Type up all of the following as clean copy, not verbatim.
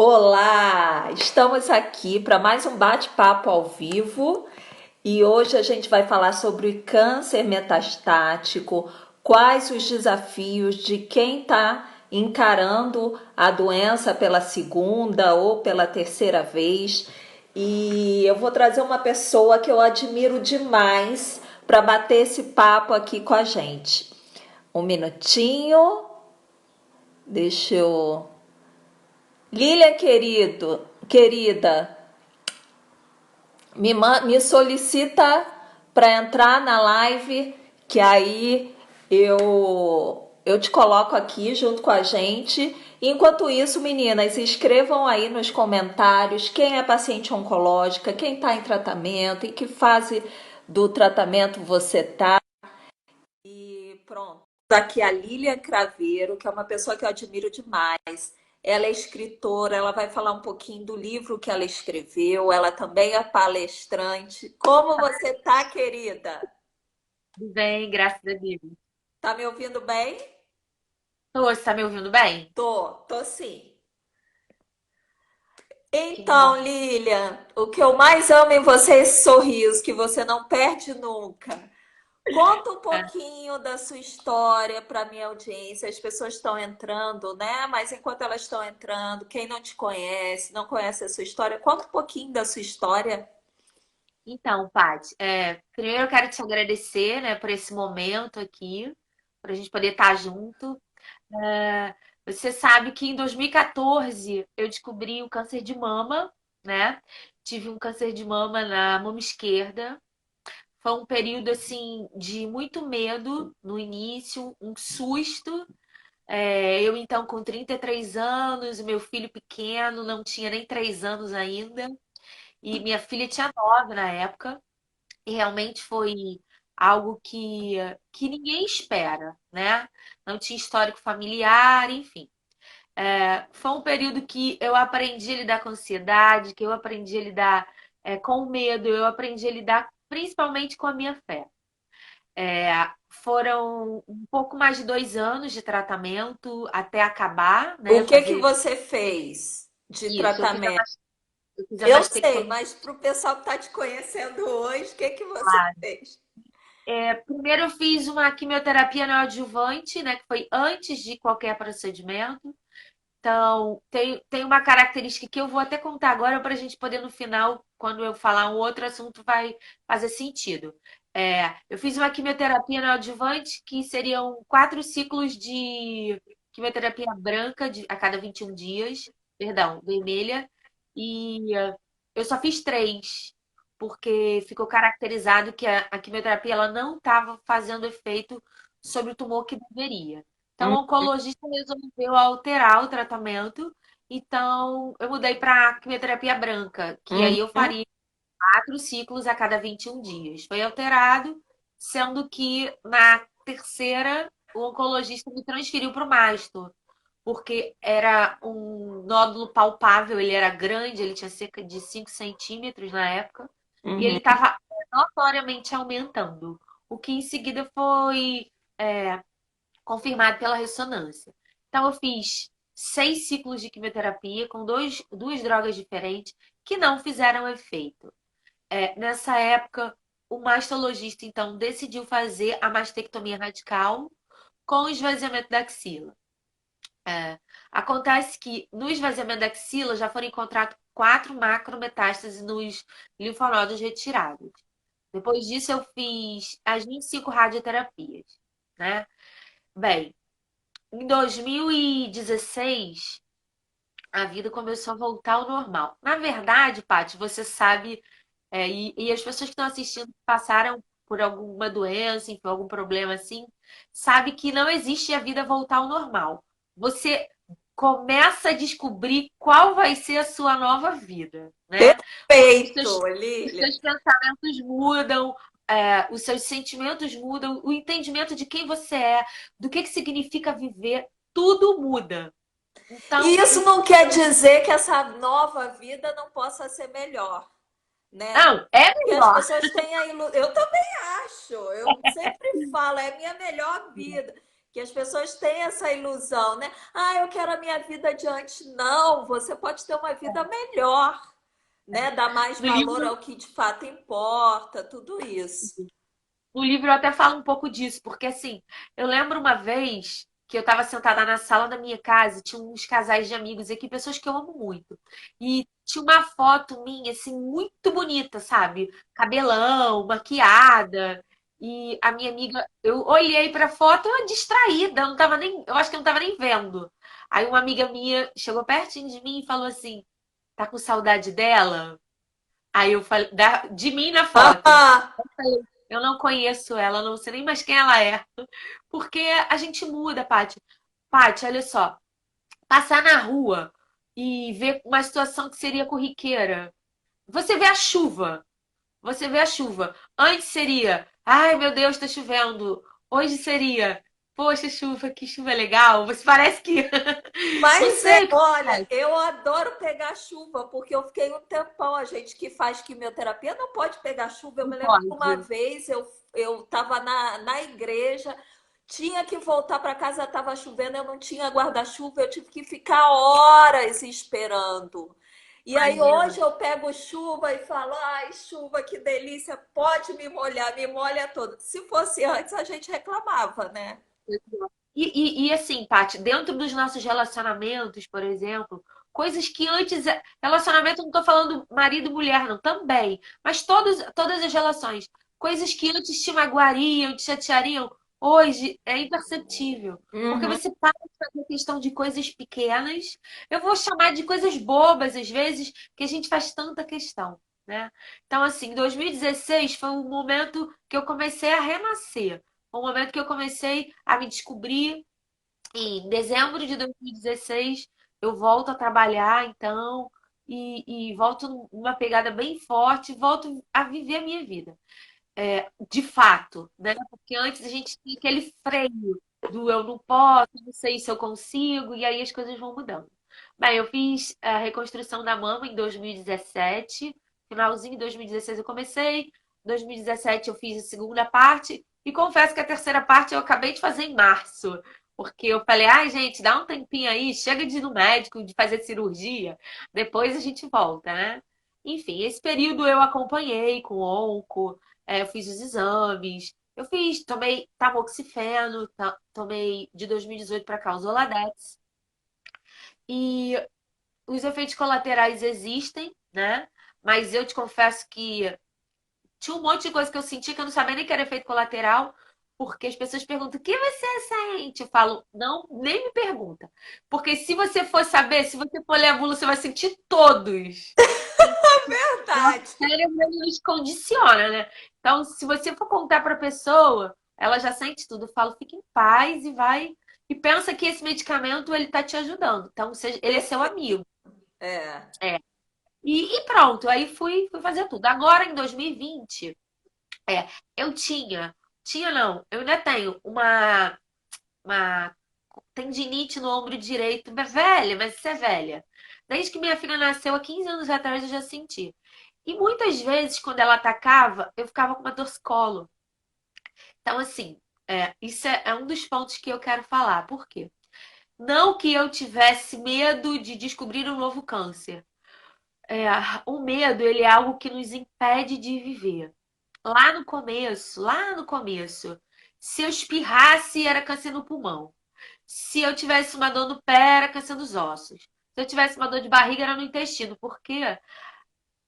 Olá! Estamos aqui para mais um bate-papo ao vivo e hoje a gente vai falar sobre câncer metastático, quais os desafios de quem está encarando a doença pela segunda ou pela terceira vez. E eu vou trazer uma pessoa que eu admiro demais para bater esse papo aqui com a gente. Um minutinho, deixa eu. Lília, querida, me solicita para entrar na live, que aí eu te coloco aqui junto com a gente. Enquanto isso, meninas, escrevam aí nos comentários quem é paciente oncológica, quem está em tratamento, em que fase do tratamento você está. E pronto. Aqui a Lília Craveiro, que é uma pessoa que eu admiro demais. Ela é escritora, ela vai falar um pouquinho do livro que ela escreveu. Ela também é palestrante. Como você tá, querida? Tudo bem, graças a Deus. Tá me ouvindo bem? Você tá me ouvindo bem? Tô sim. Que bom. Então, Lilian, o que eu mais amo em você é esse sorriso que você não perde nunca. Conta um É, pouquinho da sua história para minha audiência. As pessoas estão entrando, né? Mas enquanto elas estão entrando, quem não te conhece, não conhece a sua história, conta um pouquinho da sua história. Então, Paty, primeiro eu quero te agradecer, né, por esse momento aqui, para a gente poder estar junto. É, Você sabe que em 2014 eu descobri o câncer de mama, né? Tive um câncer de mama na mama esquerda. Foi um período assim de muito medo no início, um susto. Eu, então, com 33 anos, meu filho pequeno, não tinha nem 3 anos ainda, e minha filha tinha 9 na época, e realmente foi algo que ninguém espera, né? Não tinha histórico familiar, enfim. Foi um período que eu aprendi a lidar com ansiedade, que eu aprendi a lidar, com o medo, eu aprendi a lidar principalmente com a minha fé. Foram um pouco mais de 2 anos de tratamento até acabar, né? O que que Fazer você fez de isso. tratamento? Eu fiz a Eu sei, mastectomia. mas para o pessoal que está te conhecendo hoje, o que que você fez? Primeiro eu fiz uma quimioterapia neoadjuvante, né? Que foi antes de qualquer procedimento. Então, tem uma característica que eu vou até contar agora para a gente poder, no final, quando eu falar um outro assunto, vai fazer sentido. Eu fiz uma quimioterapia neoadjuvante que seriam 4 ciclos de quimioterapia branca a cada 21 dias, perdão, vermelha, e eu só fiz 3, porque ficou caracterizado que a quimioterapia ela não estava fazendo efeito sobre o tumor que deveria. Então, Hum, o oncologista resolveu alterar o tratamento. Então, eu mudei para quimioterapia branca, que aí eu uhum. faria 4 ciclos a cada 21 dias. Foi alterado, sendo que na terceira, o oncologista me transferiu para o masto, porque era um nódulo palpável, ele era grande, ele tinha cerca de 5 centímetros na época, e ele Uhum. estava notoriamente aumentando, o que em seguida foi confirmado pela ressonância. Então, eu fiz 6 ciclos de quimioterapia com duas drogas diferentes que não fizeram efeito. Nessa época, o mastologista, então, decidiu fazer a mastectomia radical com esvaziamento da axila. É, Acontece que no esvaziamento da axila já foram encontrados 4 macrometástases nos linfonodos retirados. Depois disso, eu fiz as 25 radioterapias, né? Bem, em 2016, a vida começou a voltar ao normal. Na verdade, Paty, você sabe, e as pessoas que estão assistindo passaram por alguma doença, enfim, algum problema assim, sabe que não existe a vida voltar ao normal. Você começa a descobrir qual vai ser a sua nova vida, né? Porque Perfeito, os Lília. seus pensamentos mudam, os seus sentimentos mudam, o entendimento de quem você é, do que significa viver, tudo muda. E Então, isso não quer dizer que essa nova vida não possa ser melhor, né? não, é Porque as melhor. pessoas têm a ilusão. Eu também acho. Eu sempre falo, é a minha melhor vida. Que as pessoas têm essa ilusão, né? Ah, eu quero a minha vida de antes. Não, você pode ter uma vida melhor, né? Dar mais No valor livro, ao que de fato importa, tudo isso. no livro eu até falo um pouco disso, porque assim, eu lembro uma vez que eu estava sentada na sala da minha casa, e tinha uns casais de amigos aqui, pessoas que eu amo muito. E tinha uma foto minha, assim, muito bonita, sabe? Cabelão, maquiada. E a minha amiga, eu olhei pra foto, eu distraída, eu não tava nem, eu acho que eu não tava nem vendo. Aí uma amiga minha chegou pertinho de mim e falou assim: tá com saudade dela? Aí eu falei, de mim na foto. Ah, Eu não conheço ela, não sei nem mais quem ela é. Porque a gente muda, Paty. Paty, olha só. Passar na rua e ver uma situação que seria corriqueira. Você vê a chuva. Você vê a chuva. Antes seria, ai meu Deus, tá chovendo. Hoje seria, poxa, chuva, que chuva legal. Você parece que. Não mas é, sei o que olha, faz. eu adoro pegar chuva, porque eu fiquei um tempão, a gente que faz quimioterapia não pode pegar chuva. Eu Não me lembro que uma pode. vez eu estava na igreja, tinha que voltar para casa, estava chovendo, eu não tinha guarda-chuva, eu tive que ficar horas esperando. E aí Imagina. hoje eu pego chuva e falo, ai, chuva, que delícia, pode me molhar, me molha todo. Se fosse antes, a gente reclamava, né? E assim, Paty, dentro dos nossos relacionamentos, por exemplo, coisas que antes. Relacionamento, não tô falando marido e mulher, não, também. Mas todas as relações. Coisas que antes te magoariam, te chateariam, hoje é imperceptível. Porque Uhum. você para de fazer questão de coisas pequenas. Eu vou chamar de coisas bobas, às vezes, que a gente faz tanta questão, né? Então, assim, 2016 foi um momento que eu comecei a renascer. Foi um momento que eu comecei a me descobrir. Em dezembro de 2016, eu volto a trabalhar, então, e volto numa pegada bem forte, volto a viver a minha vida. De fato, né? Porque antes a gente tinha aquele freio do eu não posso, não sei se eu consigo, e aí as coisas vão mudando. Bem, eu fiz a reconstrução da mama em 2017, finalzinho de 2016 eu comecei, em 2017 eu fiz a segunda parte, e confesso que a terceira parte eu acabei de fazer em março, porque eu falei, ai gente, dá um tempinho aí, chega de ir no médico, de fazer cirurgia, depois a gente volta, né? Enfim, esse período eu acompanhei com onco, eu fiz os exames, tomei tamoxifeno, tomei de 2018 para cá o Zoladex. E os efeitos colaterais existem, né? Mas eu te confesso que tinha um monte de coisa que eu senti que eu não sabia nem que era efeito colateral, porque as pessoas perguntam: o que você sente? Eu falo: não, nem me pergunta. Porque se você for saber, se você for ler a bula, você vai sentir todos. Nosso Verdade. cérebro ele nos condiciona, né? Então, se você for contar para a pessoa, ela já sente tudo. Eu falo, fica em paz e vai. E pensa que esse medicamento ele tá te ajudando. Então, ele é seu Perfeito. amigo. É. É. E pronto, aí fui fazer tudo. Agora, em 2020, é, eu tinha não, eu ainda tenho uma tendinite no ombro direito. Mas velha, mas isso é velha. Desde que minha filha nasceu, há 15 anos atrás, eu já senti. E muitas vezes, quando ela atacava, eu ficava com uma torcicolo. Então, assim, isso é um dos pontos que eu quero falar. Por quê? Não que eu tivesse medo de descobrir um novo câncer. É, o medo, ele é algo que nos impede de viver. Lá no começo, se eu espirrasse, era câncer no pulmão. Se eu tivesse uma dor no pé, era câncer dos ossos. Se eu tivesse uma dor de barriga, era no intestino. Por quê?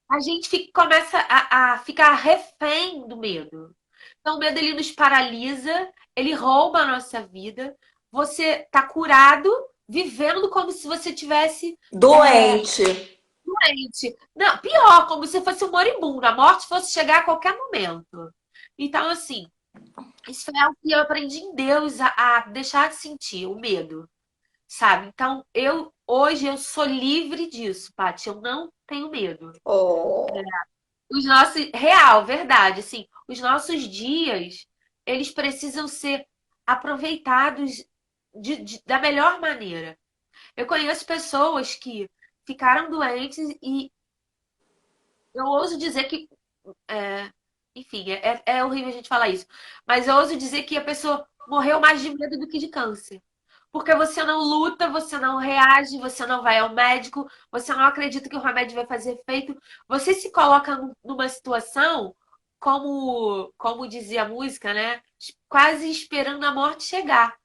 A gente começa a ficar refém do medo. Então, o medo ele nos paralisa, ele rouba a nossa vida. Você tá curado, vivendo como se você tivesse Doente. doente. Não, pior, como se fosse um moribundo. A morte fosse chegar a qualquer momento. Então, assim, isso foi algo que eu aprendi em Deus a deixar de sentir o medo, sabe? Então, hoje eu sou livre disso, Paty. Eu não tenho medo. Oh. Os nossos, real, verdade, assim, os nossos dias, eles precisam ser aproveitados da melhor maneira. Eu conheço pessoas que ficaram doentes e eu ouso dizer que, é, enfim, é horrível a gente falar isso, mas eu ouso dizer que a pessoa morreu mais de medo do que de câncer. Porque você não luta, você não reage, você não vai ao médico, você não acredita que o remédio vai fazer efeito. Você se coloca numa situação, como dizia a música, né? Quase esperando a morte chegar.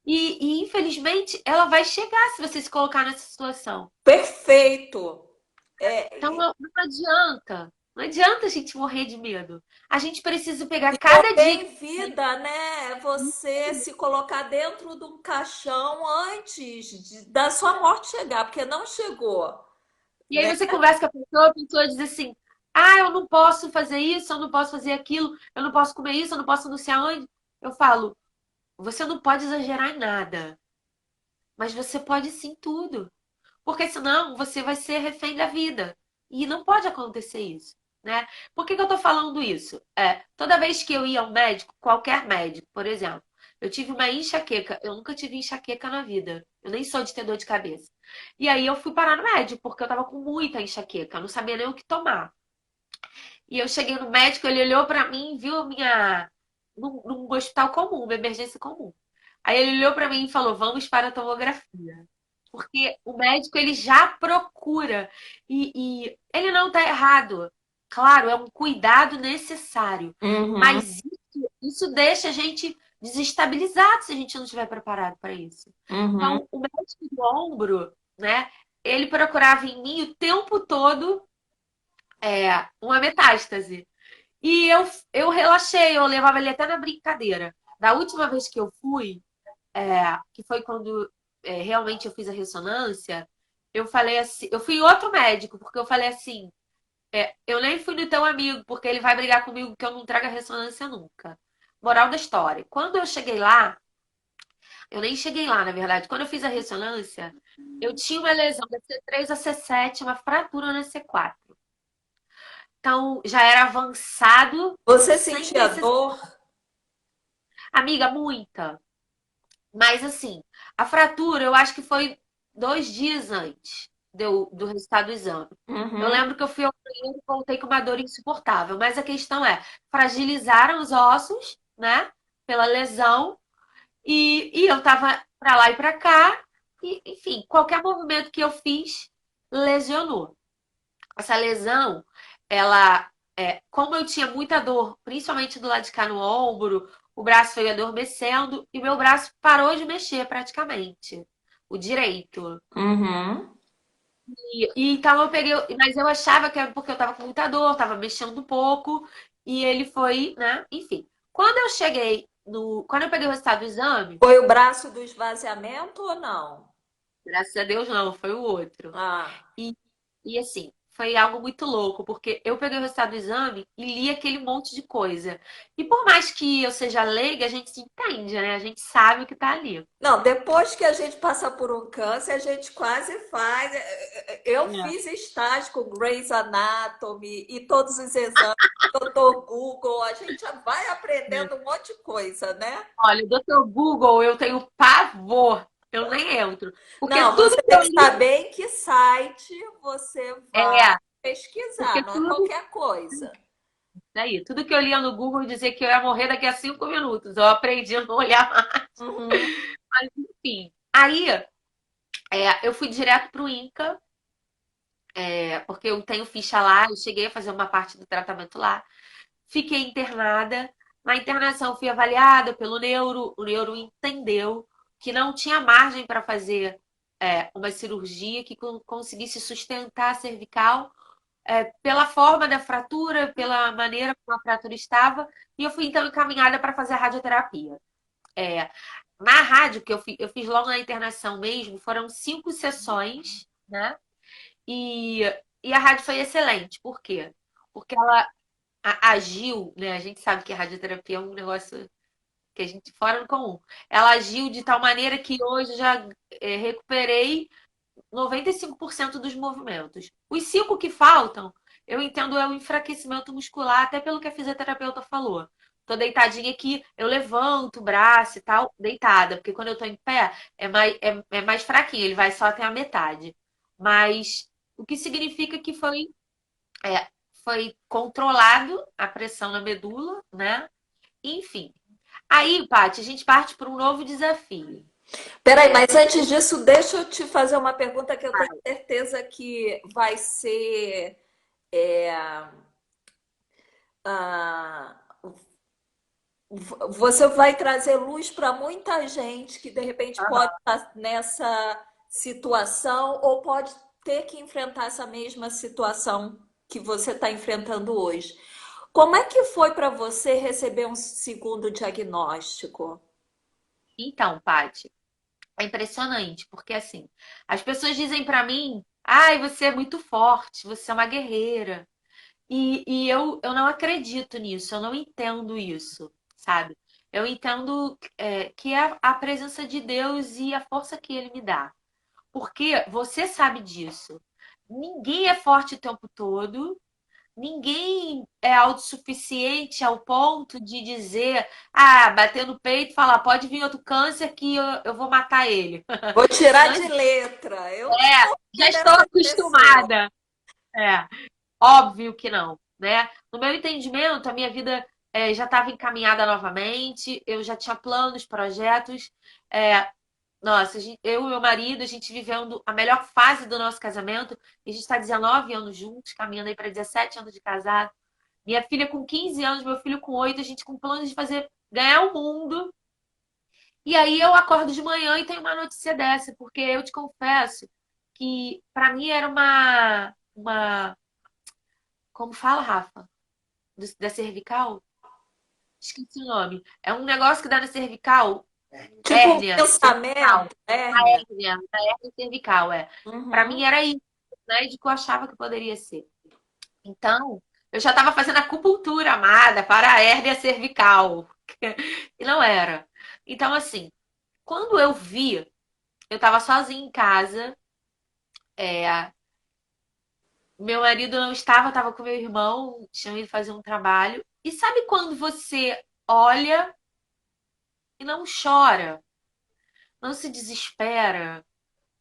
Infelizmente, ela vai chegar se você se colocar nessa situação. Perfeito. Então, É, não adianta. Não adianta a gente morrer de medo. A gente precisa pegar e cada morrer dia em que vida, né? É você se colocar dentro de um caixão antes da sua morte chegar, porque não chegou, E aí né? você conversa com a pessoa diz assim: ah, eu não posso fazer isso, eu não posso fazer aquilo, eu não posso comer isso, eu não posso não sei aonde. Eu falo: você não pode exagerar em nada, mas você pode sim tudo. Porque senão você vai ser refém da vida. E não pode acontecer isso, né? Por que que eu tô falando isso? Toda vez que eu ia ao médico, qualquer médico, por exemplo, eu tive uma enxaqueca. Eu nunca tive enxaqueca na vida. Eu nem sou de ter dor de cabeça. E aí eu fui parar no médico, porque eu tava com muita enxaqueca. Eu não sabia nem o que tomar. E eu cheguei no médico, ele olhou pra mim, viu a minha... num hospital comum, uma emergência comum. Aí ele olhou pra mim e falou: vamos para a tomografia. Porque o médico ele já procura e ele não está errado. Claro, é um cuidado necessário, Uhum, mas isso deixa a gente desestabilizado se a gente não estiver preparado para isso. uhum. Então, o médico do ombro, né? Ele procurava em mim o tempo todo uma metástase. E eu relaxei, eu levava ele até na brincadeira. Da última vez que eu fui, que foi quando realmente eu fiz a ressonância, eu falei assim, eu fui em outro médico, porque eu falei assim, eu nem fui no teu amigo, porque ele vai brigar comigo que eu não trago a ressonância nunca. Moral da história. Quando eu cheguei lá, eu nem cheguei lá, na verdade. Quando eu fiz a ressonância, eu tinha uma lesão da C3 a C7, uma fratura na C4. Então, já era avançado, Você sem sentia necessidade. dor? Amiga, muita. Mas assim, a fratura eu acho que foi 2 dias antes do resultado do exame. Eu Uhum. lembro que eu fui ao banheiro e voltei com uma dor insuportável. Mas a questão é, fragilizaram os ossos, né? Pela lesão. E eu tava pra lá e pra cá. E, enfim, qualquer movimento que eu fiz lesionou. Essa lesão, ela, como eu tinha muita dor, principalmente do lado de cá no ombro, o braço foi adormecendo e meu braço parou de mexer praticamente, o direito. Uhum. Então eu peguei, mas eu achava que era porque eu tava com muita dor, tava mexendo um pouco e ele foi, né? Enfim, quando eu peguei o resultado do exame, Foi o braço do esvaziamento ou não? graças a Deus não, foi o outro. Ah, E, e assim, foi algo muito louco, porque eu peguei o resultado do exame e li aquele monte de coisa. E por mais que eu seja leiga, a gente se entende, né? A gente sabe o que tá ali. não, depois que a gente passa por um câncer, a gente quase faz. Eu É. fiz estágio com Grey's Anatomy e todos os exames, doutor Google, a gente já vai aprendendo um monte de coisa, né? Olha, doutor Google, eu tenho pavor. Eu nem entro. Porque Não, tudo você que tem eu que li saber em que site você vai é, pesquisar, porque não é tudo qualquer coisa. daí, tudo que eu lia no Google dizia que eu ia morrer daqui a 5 minutos. Eu aprendi a não olhar mais. Uhum. Mas enfim. Aí, eu fui direto pro INCA, porque eu tenho ficha lá, eu cheguei a fazer uma parte do tratamento lá. Fiquei internada. Na internação fui avaliada pelo neuro. O neuro entendeu que não tinha margem para fazer uma cirurgia que conseguisse sustentar a cervical pela forma da fratura, pela maneira como a fratura estava. E eu fui então encaminhada para fazer a radioterapia. É, na rádio, que eu fiz logo na internação mesmo, foram 5 sessões, né? E, e a rádio foi excelente. Por quê? Porque ela agiu, né? A gente sabe que a radioterapia é um negócio que a gente fora do comum. Ela agiu de tal maneira que hoje eu já recuperei 95% dos movimentos. Os 5 que faltam, eu entendo é o enfraquecimento muscular, até pelo que a fisioterapeuta falou. Tô deitadinha aqui, eu levanto o braço e tal, deitada, porque quando eu tô em pé é mais fraquinho, ele vai só até a metade. Mas o que significa que é, foi controlado a pressão na medula, né? Enfim. Aí, Paty, a gente parte para um novo desafio. Peraí, É, mas antes disso, deixa eu te fazer uma pergunta que eu tenho certeza que vai ser. é, ah, Você vai trazer luz para muita gente que de repente pode aham. estar nessa situação ou pode ter que enfrentar essa mesma situação que você está enfrentando hoje. Como é que foi para você receber um segundo diagnóstico? Então, Paty, é impressionante, porque assim, as pessoas dizem para mim, ai, você é muito forte, você é uma guerreira. E eu não acredito nisso, eu não entendo isso, sabe? Eu entendo que é a presença de Deus e a força que Ele me dá. Porque você sabe disso. Ninguém é forte o tempo todo, ninguém é autossuficiente ao ponto de dizer, bater no peito e falar, pode vir outro câncer que eu vou matar ele. Vou tirar Não, de letra. Eu não é, sou já uma estou dessas pessoas. acostumada. É. Óbvio que não, né? No meu entendimento, a minha vida já estava encaminhada novamente, eu já tinha planos, projetos. É, nossa, eu e meu marido, a gente vivendo a melhor fase do nosso casamento, e a gente está 19 anos juntos, caminhando aí para 17 anos de casado. Minha filha com 15 anos, meu filho com 8, a gente com planos de fazer, ganhar o mundo. E aí eu acordo de manhã e tenho uma notícia dessa, porque eu te confesso que para mim era como fala, Rafa? Da cervical? Esqueci o nome. É um negócio que dá na cervical. Tipo um Hérnia cervical. pensamento, hérnia. A hérnia cervical, é. Para mim Uhum. era isso, né? De que eu achava que poderia ser. Então, eu já estava fazendo acupuntura amada para a hérnia cervical. E não era. Então, assim, quando eu vi, eu estava sozinha em casa. é, Meu marido não estava, estava com meu irmão, tinha ido fazer um trabalho. E sabe quando você olha e não chora, não se desespera,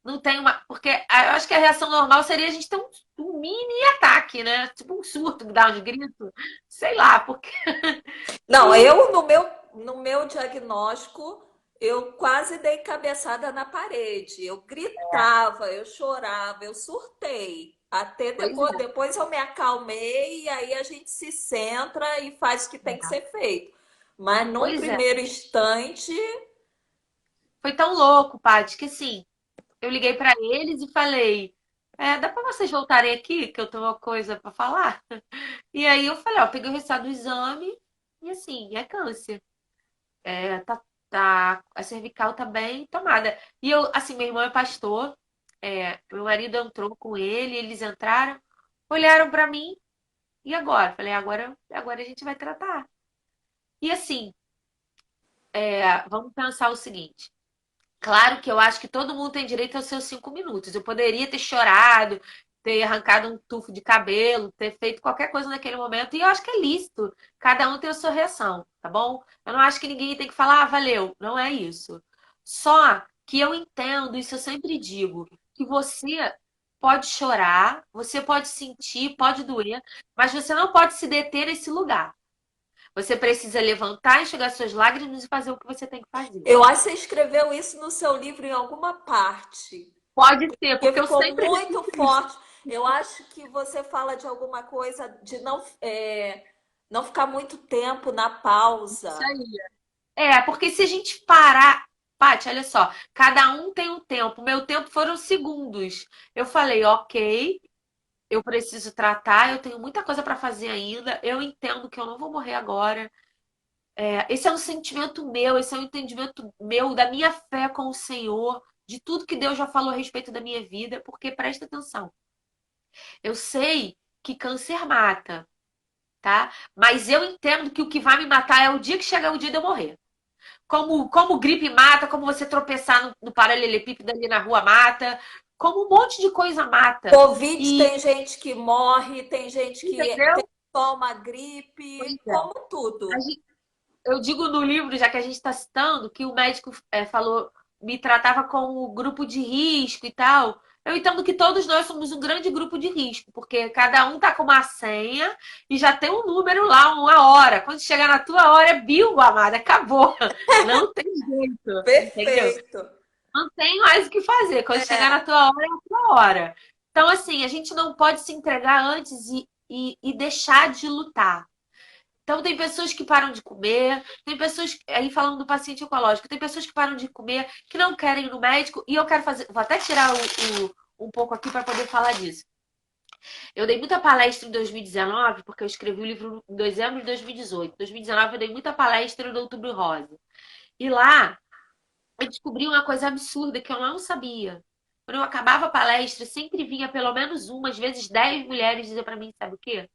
não tem uma. Porque eu acho que a reação normal seria a gente ter um mini ataque, né? Tipo um surto, dar uns gritos, sei lá, porque. Não, E, eu no meu diagnóstico, eu quase dei cabeçada na parede. Eu gritava, eu chorava, eu surtei. Até pois depois eu me acalmei e aí a gente se centra e faz o que tem que ser feito. Mas num pois é. primeiro instante, Foi tão louco, Paty, que assim, eu liguei pra eles e falei. Dá pra vocês voltarem aqui, que eu tenho uma coisa pra falar? E aí eu falei, ó, peguei o resultado do exame e assim, é câncer. A cervical tá bem tomada. E eu, assim, meu irmão é pastor, meu marido entrou com ele, eles entraram, olharam pra mim, e agora? Falei, agora a gente vai tratar. E assim, vamos pensar o seguinte. Claro que eu acho que todo mundo tem direito aos seus 5 minutos. Eu poderia ter chorado, ter arrancado um tufo de cabelo, ter feito qualquer coisa naquele momento, e eu acho que é lícito. Cada um tem a sua reação, tá bom? Eu não acho que ninguém tem que falar, valeu. Não é isso. Só que eu entendo, isso eu sempre digo, que você pode chorar, você pode sentir, pode doer, mas você não pode se deter nesse lugar. Você precisa levantar, enxugar suas lágrimas e fazer o que você tem que fazer. eu acho que você escreveu isso no seu livro em alguma parte. Pode ser, Porque porque eu ficou sempre muito repito isso. forte. Eu acho que você fala de alguma coisa de não ficar muito tempo na Isso pausa. aí. Porque se a gente parar. Paty, olha só, cada um tem um tempo. Meu tempo foram segundos. Eu falei, ok, eu preciso tratar, eu tenho muita coisa para fazer ainda. Eu entendo que eu não vou morrer agora. Esse é um sentimento meu, esse é um entendimento meu da minha fé com o Senhor, de tudo que Deus já falou a respeito da minha vida, porque presta atenção. Eu sei que câncer mata, tá? Mas eu entendo que o que vai me matar é o dia que chegar o dia de eu morrer. Como gripe mata, como você tropeçar no paralelepípedo ali na rua mata, como um monte de coisa mata. Covid E, tem gente que morre, tem gente que entendeu? toma Pois gripe, é. como A tudo. gente- Eu digo no livro, já que a gente está citando, que o médico falou, me tratava como grupo de risco e tal. Eu entendo que todos nós somos um grande grupo de risco, porque cada um tá com uma senha e já tem um número lá, uma hora. Quando chegar na tua hora, é bingo, amada, acabou. Não tem jeito, entendeu? Perfeito. Não tem mais o que fazer. Quando chegar na É, tua hora, é a tua hora. Então, assim, a gente não pode se entregar antes e deixar de lutar. Então, tem pessoas que param de comer, tem pessoas, aí falando do paciente oncológico, tem pessoas que param de comer, que não querem ir no médico, e eu quero fazer, vou até tirar um pouco aqui para poder falar disso. Eu dei muita palestra em 2019, porque eu escrevi o livro em dezembro de 2018. Em 2019, eu dei muita palestra no Outubro Rosa. E lá, eu descobri uma coisa absurda que eu não sabia. Quando eu acabava a palestra, sempre vinha pelo menos uma, às vezes 10 mulheres dizer para mim, sabe o quê?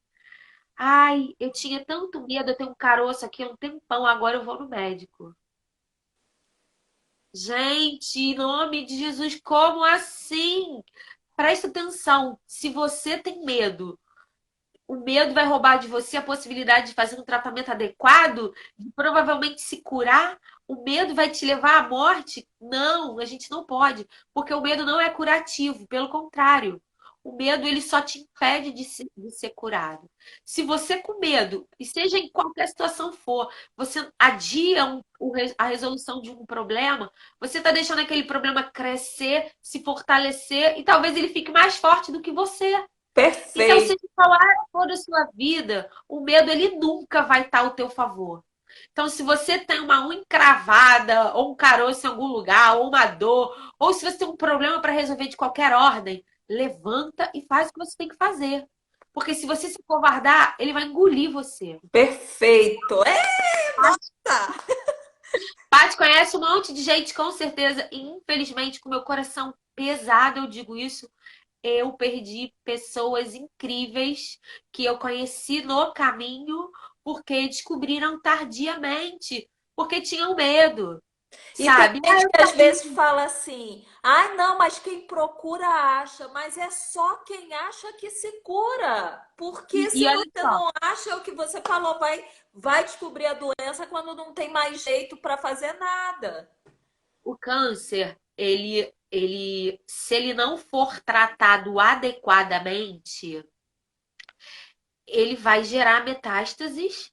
Ai, eu tinha tanto medo, eu tenho um caroço aqui há um tempão, agora eu vou no médico. Gente, em nome de Jesus, como assim? Presta atenção, se você tem medo, o medo vai roubar de você a possibilidade de fazer um tratamento adequado, de provavelmente se curar. O medo vai te levar à morte? Não, a gente não pode, porque o medo não é curativo, pelo contrário. O medo ele só te impede de ser curado. Se você com medo, e seja em qualquer situação for, você adia a resolução de um problema, você está deixando aquele problema crescer, se fortalecer e talvez ele fique mais forte do que você. Então, perfeito. seja qual área for a sua vida, o medo ele nunca vai estar ao teu favor. Então, se você tem uma unha encravada, ou um caroço em algum lugar, ou uma dor, ou se você tem um problema para resolver de qualquer ordem, levanta e faz o que você tem que fazer. Porque se você se covardar, ele vai engolir você. Perfeito. É, tá. Paty conhece um monte de gente, com certeza, e infelizmente, com meu coração pesado, eu digo isso, eu perdi pessoas incríveis que eu conheci no caminho porque descobriram tardiamente, porque tinham medo, E tem sabe? Ah, gente eu que às vezes sabia. fala assim: ai, não, mas quem procura acha, mas é só quem acha que se cura. Porque E se olha você só, não acha, é o que você falou, vai descobrir a doença quando não tem mais jeito para fazer nada. o câncer, se ele não for tratado adequadamente, ele vai gerar metástases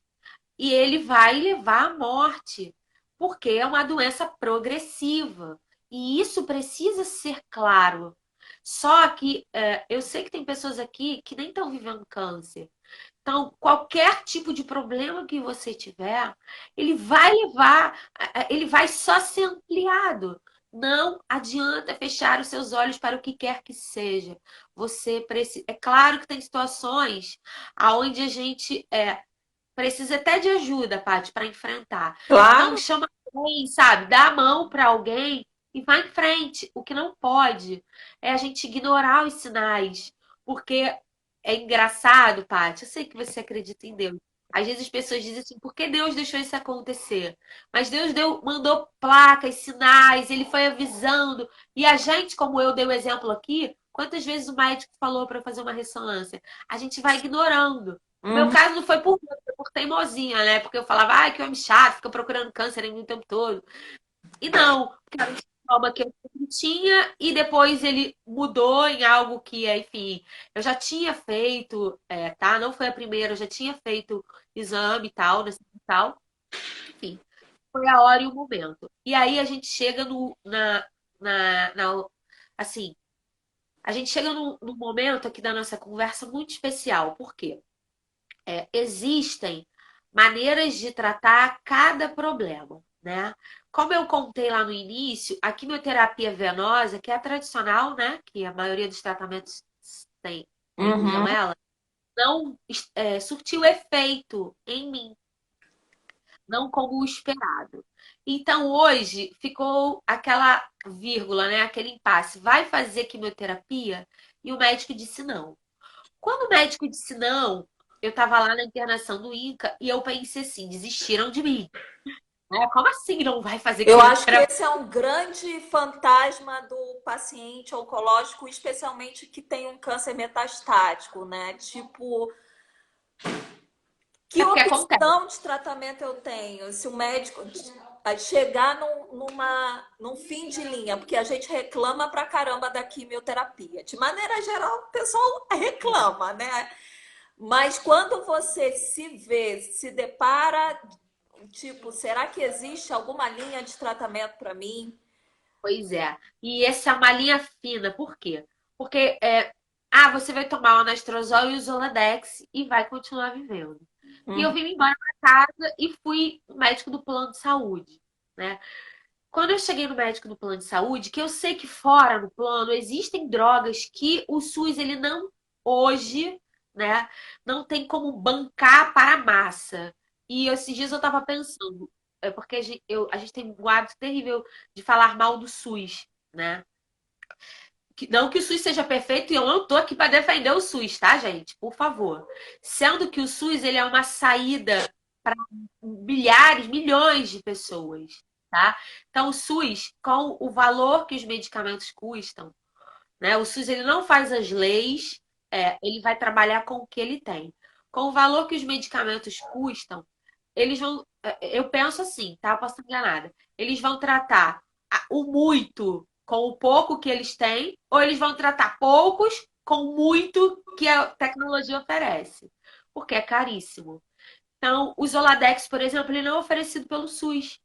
e ele vai levar à morte, porque é uma doença progressiva. E isso precisa ser claro. Só que eu sei que tem pessoas aqui que nem estão vivendo câncer. Então, qualquer tipo de problema que você tiver, ele vai levar, ele vai só ser ampliado. Não adianta fechar os seus olhos para o que quer que seja. Você precisa. É claro que tem situações aonde a gente precisa até de ajuda, Paty, para enfrentar. Então Claro, chama alguém, sabe? Dá a mão para alguém e vai em frente. O que não pode é a gente ignorar os sinais, porque é engraçado, Paty. Eu sei que você acredita em Deus. Às vezes as pessoas dizem assim, por que Deus deixou isso acontecer? Mas Deus mandou placas, sinais, ele foi avisando. E a gente, como eu dei o exemplo aqui, quantas vezes o médico falou para fazer uma ressonância? A gente vai ignorando. O meu uhum, caso não foi por teimosinha, né? Porque eu falava, ai, que homem chato, fica procurando câncer em mim o tempo todo. E não, porque era um sintoma que eu sempre tinha e depois ele mudou em algo que, enfim, eu já tinha feito, tá? Não foi a primeira, eu já tinha feito exame e tal, nesse tal. Enfim, foi a hora e o momento. E aí a gente chega assim, a gente chega num momento aqui da nossa conversa muito especial. Por quê? Existem maneiras de tratar cada problema, né? Como eu contei lá no início, a quimioterapia venosa, que é a tradicional, né? Que a maioria dos tratamentos usam uhum. ela, não surtiu efeito em mim, não como o esperado. Então hoje ficou aquela vírgula, né? Aquele impasse. Vai fazer quimioterapia? E o médico disse não. Quando o médico disse não, eu estava lá na internação do INCA e eu pensei assim, desistiram de mim. Né? Como assim não vai fazer Eu acho que quimioterapia? esse é um grande fantasma do paciente oncológico, especialmente que tem um câncer metastático, né? Tipo, que É porque acontece. opção de tratamento eu tenho? Se o médico. a chegar num fim de linha, porque a gente reclama pra caramba da quimioterapia. De maneira geral, o pessoal reclama, né? Mas quando você se vê, se depara, tipo, será que existe alguma linha de tratamento para mim? Pois é. E essa é uma linha fina. Por quê? Porque você vai tomar o anastrozol e o Zoladex e vai continuar vivendo. E eu Uhum. vim embora para casa e fui no médico do plano de saúde, né? Quando eu cheguei no médico do plano de saúde, que eu sei que fora no plano existem drogas que o SUS ele não hoje, né, não tem como bancar para a massa. E esses dias eu estava pensando, porque a gente tem um hábito terrível de falar mal do SUS, né? Não que o SUS seja perfeito e eu não tô aqui para defender o SUS, tá, gente? Por favor. Sendo que o SUS ele é uma saída para milhares, milhões de pessoas, tá? Então o SUS, com o valor que os medicamentos custam, né? O SUS ele não faz as leis, ele vai trabalhar com o que ele tem. Com o valor que os medicamentos custam, eles vão, eu penso assim, tá? Eu posso estar enganada. Eles vão tratar o muito com o pouco que eles têm, ou eles vão tratar poucos com muito que a tecnologia oferece, porque é caríssimo. Então, o Zoladex, por exemplo, ele não é oferecido pelo SUS.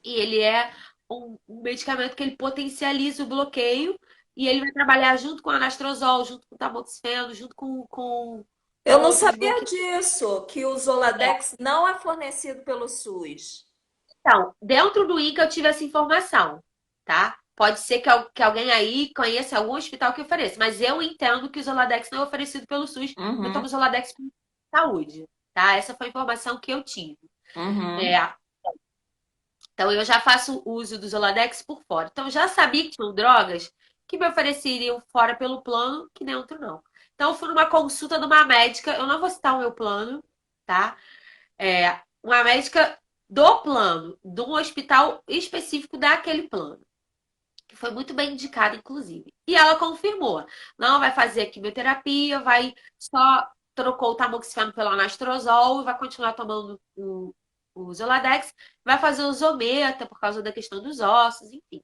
E ele é um medicamento que ele potencializa o bloqueio e ele vai trabalhar junto com o anastrozol, junto com o tamoxifeno, junto com Eu não outros sabia bloqueios. disso, que o Zoladex não é fornecido pelo SUS. Então, dentro do INCA eu tive essa informação, tá? Pode ser que alguém aí conheça algum hospital que ofereça, mas eu entendo que o Zoladex não é oferecido pelo SUS, eu Uhum, tomo Zoladex por saúde, tá? Essa foi a informação que eu tive. É, uhum. então eu já faço uso do Zoladex por fora. Então eu já sabia que tinham drogas que me ofereceriam fora pelo plano, que dentro não. Então eu fui numa consulta de uma médica, eu não vou citar o meu plano, tá? Uma médica do plano, de um hospital específico daquele plano, que foi muito bem indicada, inclusive. E ela confirmou: não vai fazer quimioterapia, vai só trocou o tamoxifeno pelo anastrozol e vai continuar tomando o Zoladex, vai fazer o Zometa por causa da questão dos ossos, enfim.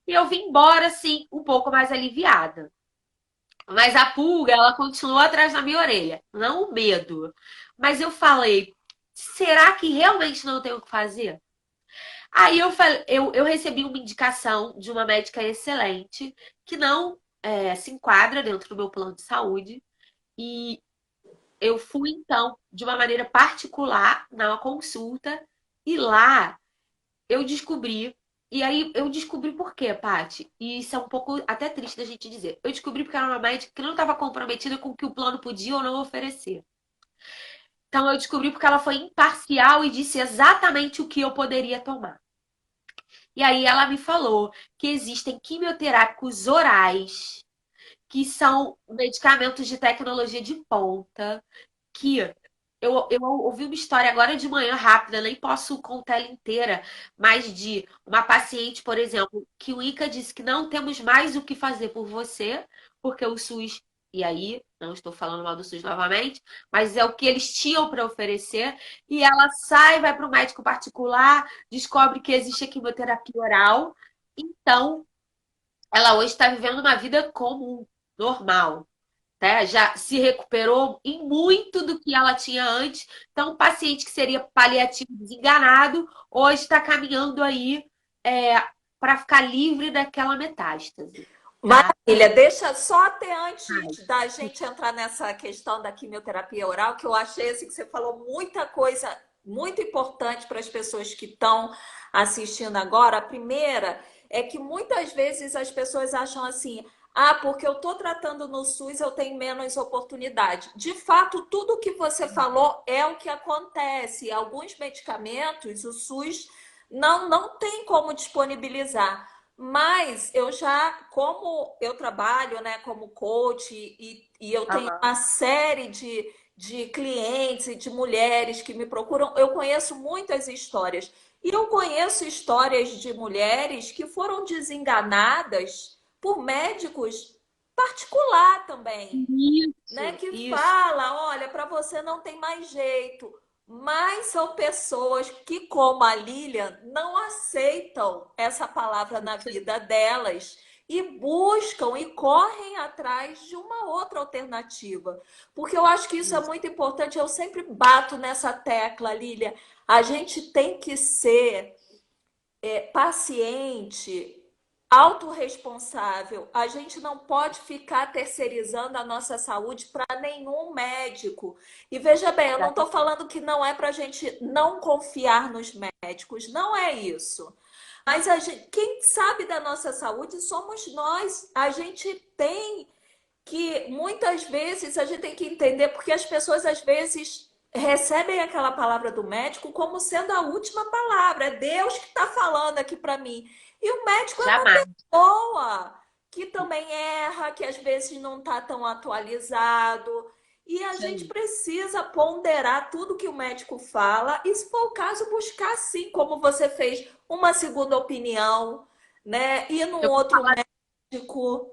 E eu vim embora, assim, um pouco mais aliviada. Mas a pulga, ela continuou atrás da minha orelha. Não o medo. Mas eu falei, será que realmente não tenho o que fazer? Aí eu, falei, eu recebi uma indicação de uma médica excelente, que não se enquadra dentro do meu plano de saúde. E eu fui, então, de uma maneira particular, na consulta, e lá eu descobri. E aí eu descobri por quê, Paty? E isso é um pouco até triste da gente dizer. Eu descobri porque era uma médica que não estava comprometida com o que o plano podia ou não oferecer. Então eu descobri porque ela foi imparcial e disse exatamente o que eu poderia tomar. E aí ela me falou que existem quimioterápicos orais, que são medicamentos de tecnologia de ponta, que eu ouvi uma história agora de manhã rápida, nem posso contar ela inteira, mas de uma paciente, por exemplo, que o INCA disse que não temos mais o que fazer por você, porque o SUS, e aí, não estou falando mal do SUS novamente, mas é o que eles tinham para oferecer, e ela sai, vai para o médico particular, descobre que existe a quimioterapia oral, então ela hoje está vivendo uma vida comum, normal, né? Já se recuperou em muito do que ela tinha antes. Então, um paciente que seria paliativo desenganado, hoje está caminhando aí para ficar livre daquela metástase, tá? Maravilha, deixa só até Ai, antes da gente entrar nessa questão da quimioterapia oral, que eu achei assim, que você falou muita coisa muito importante para as pessoas que estão assistindo agora. A primeira é que muitas vezes as pessoas acham assim: ah, porque eu estou tratando no SUS, eu tenho menos oportunidade. De fato, tudo o que você falou é o que acontece. Alguns medicamentos, o SUS não tem como disponibilizar. Mas eu já, como eu trabalho, né, como coach e eu tenho aham. uma série de clientes e de mulheres que me procuram, eu conheço muitas histórias. E eu conheço histórias de mulheres que foram desenganadas por médicos particular também, né? Isso, Que isso. fala, olha, para você não tem mais jeito. Mas são pessoas que, como a Lilian, não aceitam essa palavra na vida delas e buscam e correm atrás de uma outra alternativa. Porque eu acho que isso é muito importante. Eu sempre bato nessa tecla, Lilian. A gente tem que ser paciente, autorresponsável. A gente não pode ficar terceirizando a nossa saúde para nenhum médico. E veja bem, eu não estou falando que não é para a gente não confiar nos médicos, não é isso. Mas quem sabe da nossa saúde somos nós. A gente tem que, muitas vezes, a gente tem que entender, porque as pessoas, às vezes, recebem aquela palavra do médico como sendo a última palavra. É Deus que está falando aqui para mim. E o médico é uma Jamais. pessoa que também erra, que às vezes não está tão atualizado. E a gente Sim. precisa ponderar tudo que o médico fala e, se for o caso, buscar, sim, como você fez, uma segunda opinião, né? Ir num Eu vou outro médico.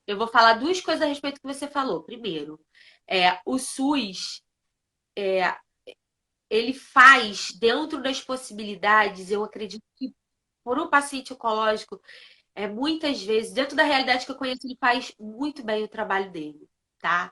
eu vou falar duas coisas a respeito do que você falou. Primeiro, o SUS, ele faz, dentro das possibilidades, eu acredito que por um paciente oncológico, muitas vezes, dentro da realidade que eu conheço, ele faz muito bem o trabalho dele, tá?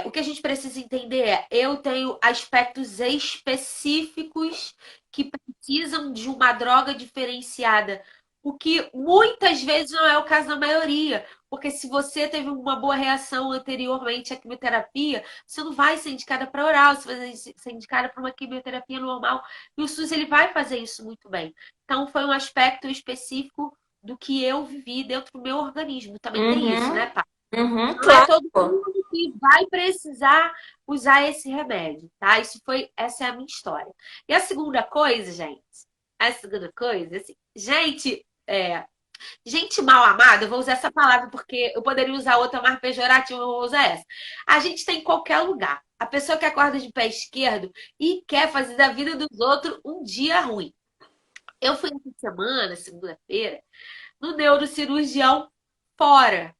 O que a gente precisa entender eu tenho aspectos específicos que precisam de uma droga diferenciada, o que muitas vezes não é o caso da maioria, porque se você teve uma boa reação anteriormente à quimioterapia, você não vai ser indicada para oral, você vai ser indicada para uma quimioterapia normal, e o SUS ele vai fazer isso muito bem. Então foi um aspecto específico do que eu vivi dentro do meu organismo. Também tem isso, Uhum, né, Pá? uhum, Não é todo claro. mundo que vai precisar usar esse remédio, tá? Essa é a minha história. E a segunda coisa, gente, assim, gente mal amada, eu vou usar essa palavra porque eu poderia usar outra mais pejorativa, eu vou usar essa. A gente tem em qualquer lugar. A pessoa que acorda de pé esquerdo e quer fazer da vida dos outros um dia ruim. Eu fui essa semana, segunda-feira, no neurocirurgião fora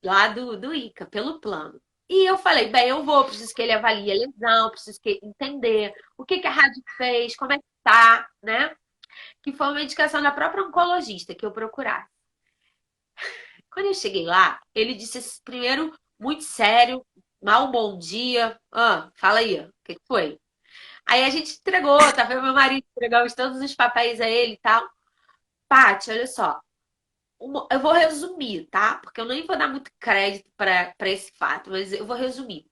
lá do INCA, pelo plano. E eu falei, bem, eu vou, preciso que ele avalie a lesão, preciso que entender o que que a rádio fez, como é que tá, né? Que foi uma indicação da própria oncologista que eu procurar. Quando eu cheguei lá, ele disse primeiro, muito sério, mal um bom dia. Ah, fala aí, o que que foi? Aí a gente entregou, tá vendo meu marido, entregamos todos os papéis a ele e tal. Paty, olha só, eu vou resumir, tá? Porque eu nem vou dar muito crédito para esse fato, mas eu vou resumir.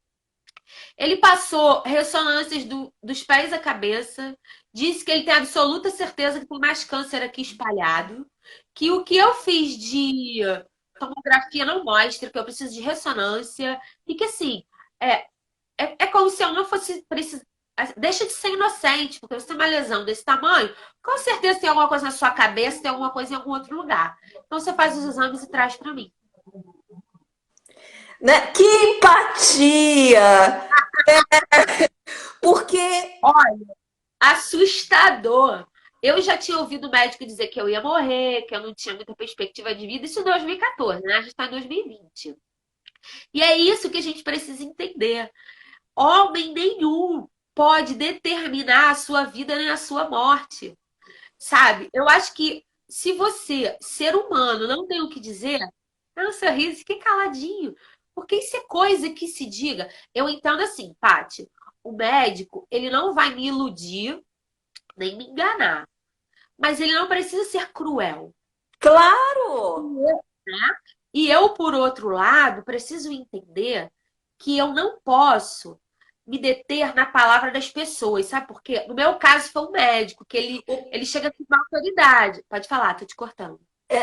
Ele passou ressonâncias dos pés à cabeça, disse que ele tem absoluta certeza que tem mais câncer aqui espalhado, que o que eu fiz de tomografia não mostra, que eu preciso de ressonância, e que assim, é, é como se eu não fosse precisar. Deixa de ser inocente, porque você tem uma lesão desse tamanho, com certeza tem alguma coisa na sua cabeça, tem alguma coisa em algum outro lugar. Então você faz os exames e traz para mim. Né? Que empatia! Porque, Assustador. Eu já tinha ouvido o médico dizer que eu ia morrer, que eu não tinha muita perspectiva de vida. Isso em 2014, né? A gente está em 2020. E é isso que a gente precisa entender. Homem nenhum pode determinar a sua vida nem a sua morte. Sabe? Eu acho que se você, ser humano, não tem o que dizer, é um sorriso, fique caladinho. Porque isso é coisa que se diga. Eu entendo assim, Paty, o médico, ele não vai me iludir nem me enganar. Mas ele não precisa ser cruel. claro, E eu, por outro lado, preciso entender que eu não posso me deter na palavra das pessoas, sabe por quê? No meu caso, foi um médico, que ele chega com uma autoridade. Pode falar, tô te cortando.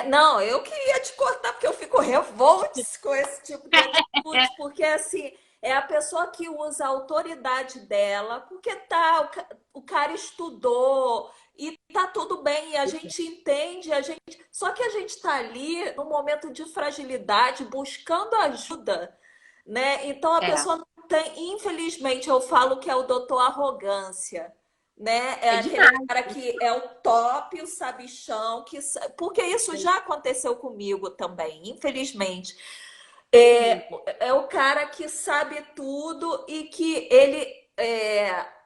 não, eu queria te cortar porque eu fico revoltos com esse tipo de atitude, porque assim, é a pessoa que usa a autoridade dela, porque tá, o cara estudou e tá tudo bem, e a gente entende, só que a gente tá ali no momento de fragilidade, buscando ajuda, né? Então a É, pessoa não tem, infelizmente, eu falo que é o doutor arrogância, né? É é aquele demais. cara que é o top, o sabichão, porque isso já aconteceu comigo também, infelizmente. Sim. É o cara que sabe tudo e que ele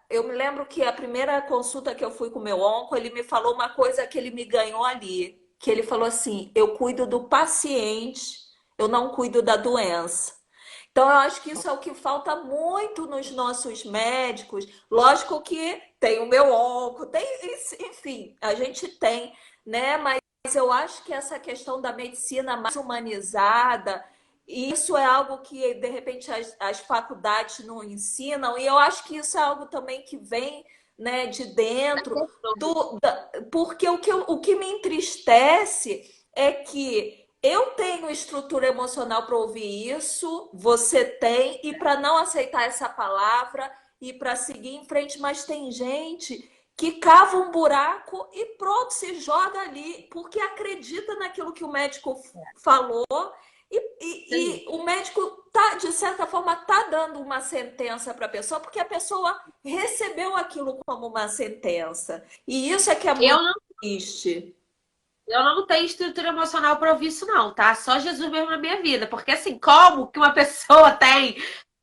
eu me lembro que a primeira consulta que eu fui com o meu onco, ele me falou uma coisa que ele me ganhou ali, que ele falou assim: eu cuido do paciente, eu não cuido da doença. Então, eu acho que isso é o que falta muito nos nossos médicos. Lógico que tem o meu onco, tem, enfim, a gente tem, né? Mas eu acho que essa questão da medicina mais humanizada, isso é algo que, de repente, as faculdades não ensinam, e eu acho que isso é algo também que vem, né, de dentro porque o que me entristece é que eu tenho estrutura emocional para ouvir isso, você tem, e para não aceitar essa palavra e para seguir em frente, mas tem gente que cava um buraco e pronto, se joga ali, porque acredita naquilo que o médico falou, Sim. e o médico tá, de certa forma, tá dando uma sentença para a pessoa, porque a pessoa recebeu aquilo como uma sentença. E isso é que é Eu muito triste. Eu não tenho estrutura emocional para ouvir isso, não, tá? Só Jesus mesmo na minha vida. Porque, assim, como que uma pessoa tem?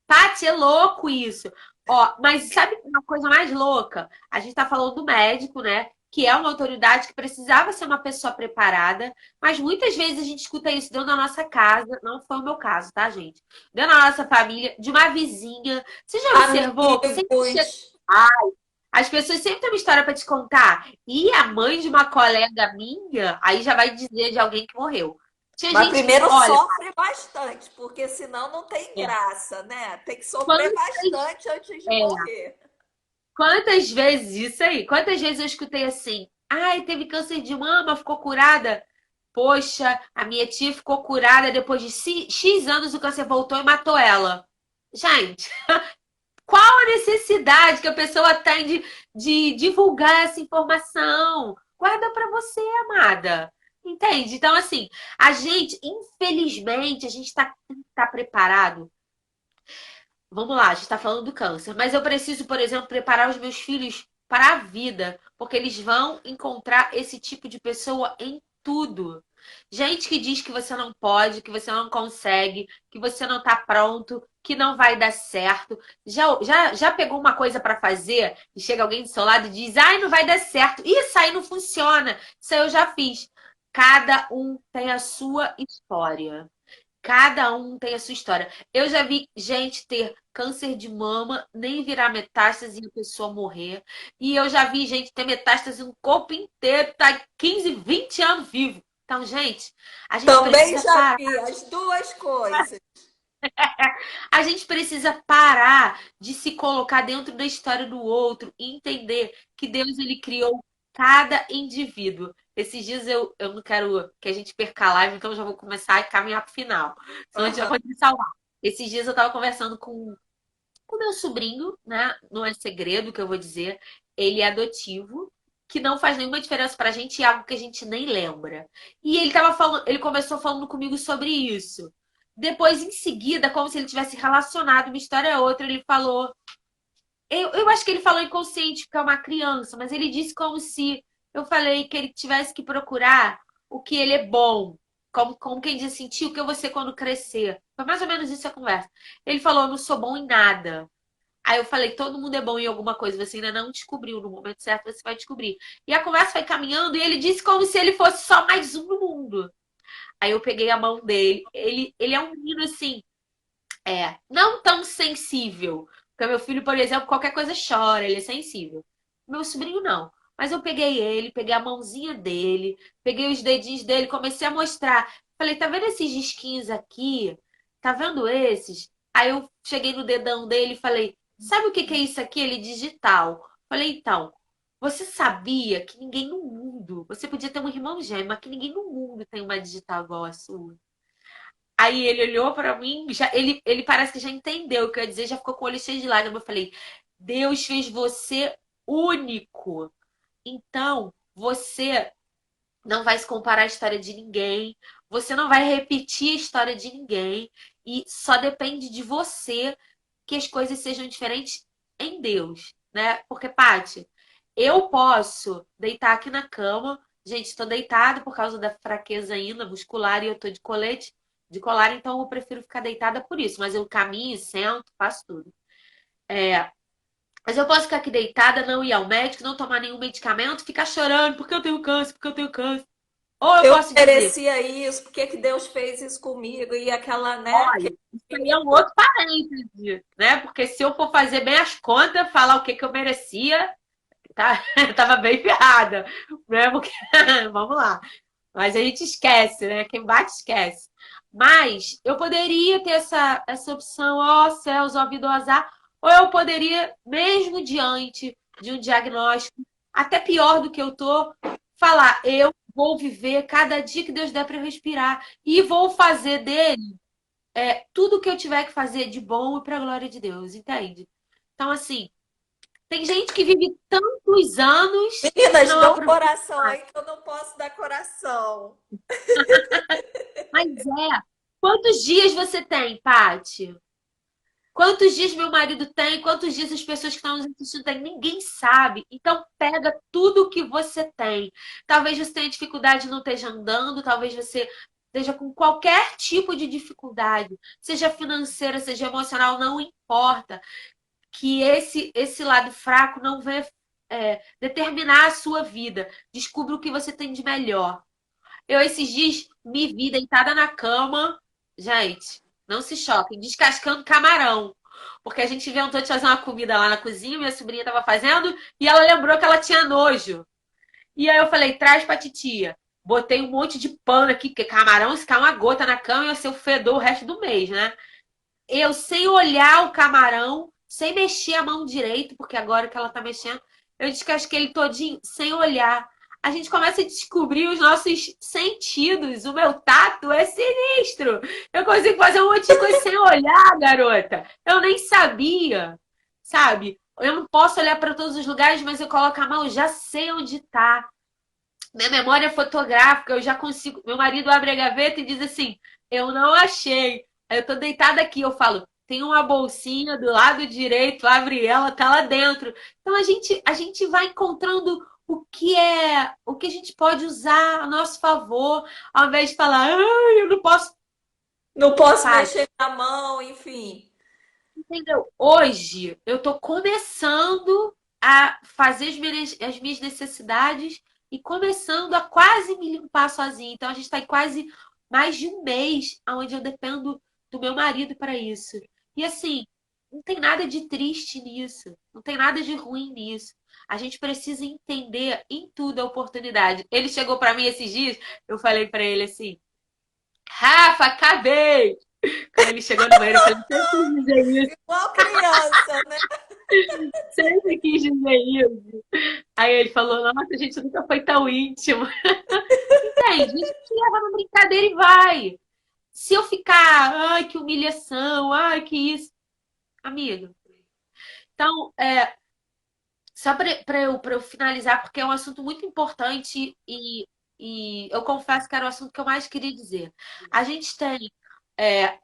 Paty, é louco isso. Ó, mas sabe uma coisa mais louca? A gente tá falando do médico, né? Que é uma autoridade que precisava ser uma pessoa preparada, mas muitas vezes a gente escuta isso dentro da nossa casa. Não foi o meu caso, tá, gente? Dentro da nossa família, de uma vizinha. Você já observou que sempre chega. Amigos. As pessoas sempre têm uma história para te contar. E a mãe de uma colega minha, aí já vai dizer de alguém que morreu. Tinha Mas gente que, primeiro olha, sofre bastante, porque senão não tem é, graça, né? Tem que sofrer quantas, bastante antes de é, morrer. quantas vezes, isso aí, quantas vezes eu escutei assim, ai, teve câncer de mama, ficou curada? Poxa, a minha tia ficou curada depois de X anos, o câncer voltou e matou ela. Gente, qual a necessidade que a pessoa tem de divulgar essa informação? Guarda para você, amada. Entende? Então, assim, a gente, infelizmente, a gente tá preparado. Vamos lá, a gente está falando do câncer, mas eu preciso, por exemplo, preparar os meus filhos para a vida, porque eles vão encontrar esse tipo de pessoa em tudo. Gente que diz que você não pode, que você não consegue, que você não está pronto, que não vai dar certo. Já pegou uma coisa para fazer e chega alguém do seu lado e diz: ai, não vai dar certo. Isso aí não funciona. Isso aí eu já fiz. Cada um tem a sua história. Cada um tem a sua história. Eu já vi gente ter câncer de mama, nem virar metástase e a pessoa morrer. E eu já vi gente ter metástase no corpo inteiro, tá 15, 20 anos vivo. Então, gente, a gente Também precisa já parar. vi as duas coisas. A gente precisa parar de se colocar dentro da história do outro e entender que Deus ele criou cada indivíduo. Esses dias eu não quero que a gente perca a live, então eu já vou começar a caminhar para o final. Senão a gente já Aham. pode me salvar. Esses dias eu estava conversando com meu sobrinho, né? Não é segredo que eu vou dizer. Ele é adotivo, que não faz nenhuma diferença pra gente e é algo que a gente nem lembra. E ele tava falando, ele começou falando comigo sobre isso. Depois, em seguida, como se ele tivesse relacionado uma história a outra, ele falou. Eu acho que ele falou inconsciente, porque é uma criança, mas ele disse como se eu falei que ele tivesse que procurar o que ele é bom. Como quem diz assim, tio, o que eu vou ser quando crescer? Foi mais ou menos isso a conversa. Ele falou, eu não sou bom em nada. Aí eu falei, todo mundo é bom em alguma coisa, você ainda não descobriu, no momento certo você vai descobrir. E a conversa foi caminhando e ele disse como se ele fosse só mais um no mundo. Aí eu peguei a mão dele, ele é um menino assim, não tão sensível. Porque meu filho, por exemplo, qualquer coisa chora, ele é sensível. Meu sobrinho não. Mas eu peguei ele, peguei a mãozinha dele, peguei os dedinhos dele, comecei a mostrar. Falei, tá vendo esses risquinhos aqui? Tá vendo esses? Aí eu cheguei no dedão dele e falei, sabe o que que é isso aqui? Ele digital. Falei, então, você sabia que ninguém no mundo, você podia ter um irmão gêmeo, mas que ninguém no mundo tem uma digital igual a sua. Aí ele olhou pra mim, ele parece que já entendeu o que eu ia dizer, já ficou com o olho cheio de lágrimas. Eu falei: Deus fez você único. Então, você não vai se comparar à história de ninguém, você não vai repetir a história de ninguém, e só depende de você que as coisas sejam diferentes em Deus, né? Porque, Paty, eu posso deitar aqui na cama, gente, estou deitada por causa da fraqueza ainda muscular e eu tô de colete, de colar, então eu prefiro ficar deitada por isso, mas eu caminho, sento, faço tudo. Mas eu posso ficar aqui deitada, não ir ao médico, não tomar nenhum medicamento, ficar chorando porque eu tenho câncer, porque eu tenho câncer. Ou eu Eu posso dizer, merecia isso, por que que Deus fez isso comigo? E aquela, né? olha, isso aí é um outro parêntese, né? Porque se eu for fazer bem as contas, falar o que que eu merecia, tá? Eu tava bem ferrada, né? Porque, vamos lá. Mas a gente esquece, né? Quem bate, esquece. Mas eu poderia ter essa opção, ó céus, ó vida, ó azar, ou eu poderia, mesmo diante de um diagnóstico, até pior do que eu tô, falar, eu vou viver cada dia que Deus der para respirar e vou fazer dele tudo o que eu tiver que fazer de bom e para a glória de Deus, entende? Então, assim, tem gente que vive tantos anos e Meninas, não dão aproveita. coração aí que eu não posso dar coração. Mas quantos dias você tem, Paty? Quantos dias meu marido tem? Quantos dias as pessoas que estão nos assistindo têm? Ninguém sabe. Então pega tudo o que você tem. Talvez você tenha dificuldade e não esteja andando, talvez você esteja com qualquer tipo de dificuldade, seja financeira, seja emocional, não importa. Que esse lado fraco não venha determinar a sua vida. Descubra o que você tem de melhor. Eu esses dias me vi deitada na cama, gente, não se choquem, descascando camarão. Porque a gente inventou de fazer uma comida lá na cozinha, minha sobrinha estava fazendo, e ela lembrou que ela tinha nojo. E aí eu falei, traz pra titia. Botei um monte de pano aqui, porque camarão, se cair uma gota na cama, ia ser o fedor o resto do mês, né? Eu, sem olhar o camarão, sem mexer a mão direito, porque agora que ela tá mexendo, eu descasquei ele todinho, sem olhar. A gente começa a descobrir os nossos sentidos. O meu tato é sinistro. Eu consigo fazer um monte de coisa sem olhar, garota. Eu nem sabia, sabe? Eu não posso olhar para todos os lugares, mas eu coloco a mão, eu já sei onde tá. Minha memória fotográfica, eu já consigo. Meu marido abre a gaveta e diz assim: eu não achei. Aí eu tô deitada aqui, eu falo: tem uma bolsinha do lado direito, abre ela, tá lá dentro. Então a gente vai encontrando o que a gente pode usar a nosso favor, ao invés de falar: ai, eu não posso. Não posso Pai, mexer na mão, enfim. entendeu? Hoje eu tô começando a fazer as minhas necessidades e começando a quase me limpar sozinha. Então a gente está em quase mais de um mês onde eu dependo do meu marido para isso. E assim, não tem nada de triste nisso, não tem nada de ruim nisso. A gente precisa entender em tudo a oportunidade. Ele chegou para mim esses dias, eu falei para ele assim: Rafa, acabei! Quando ele chegou no banheiro, eu falei: você quis dizer isso? Igual criança, né? Sempre quis dizer isso. Aí ele falou, nossa, a gente nunca foi tão íntimo. Entende? A gente leva na brincadeira e vai. Se eu ficar, ai, que humilhação, ai, que isso. Amigo. Então, só para eu finalizar, porque é um assunto muito importante e eu confesso que era o assunto que eu mais queria dizer. A gente tem é,